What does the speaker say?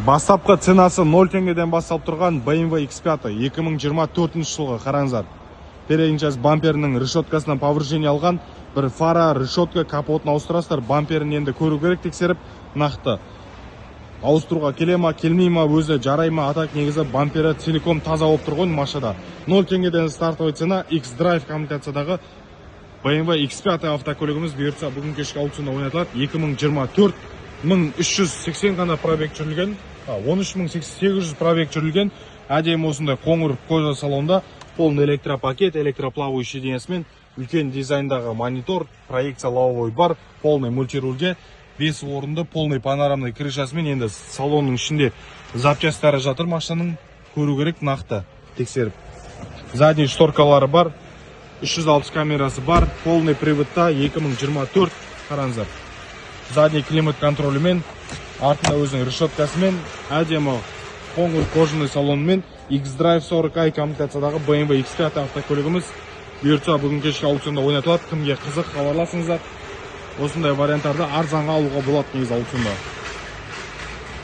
Бастапқы ценасы 0 теңгеден басталып тұрған BMW X5 2024 жылғы қараңыздар. Передний часть бамперінің решеткасынан повреждение алған, бір фара, решетка, капотын ауыстырасыздар. Бамперін енді көру керек, тексеріп, нақты ауыстыруға келе ма, келмей ма, өзі жарай ма, атак негізі бампері целиком таза болып тұрған машада. 0 теңгеден стартовый цена X-Drive коммутациядағы BMW X5 автокөлігіміз бұйыртса бүгін кешкі аукционда ойнатылады. 2024 1380 ғана пробег жүрілген, 13800 пробег жүрілген, әдемі осындай қоңыр кожа салонда, полный электропакет, электроплавающий денесімен, үлкен дизайндағы монитор, проекция лавовой бар, полный мультирульде, 5 орынды, полный панорамный крышасымен, енді салонның ішінде запчастары жатыр, машинаның көру керек нақты тексеріп. Задний шторкалары бар, 360 камерасы бар, полный приводта 2024 қараңыздар. Задний климат контролімен, артында өзінің решеткасымен, әдемі қоңыр кожаный салонымен, X-Drive 40i коммутациядағы BMW X5 автокөлігіміз бұйыртса бүгін кешкі аукционда ойнатылады. Кімге қызық хабарласыңыздар. Осындай варианттарды арзанға алуға болады негізі аукционда.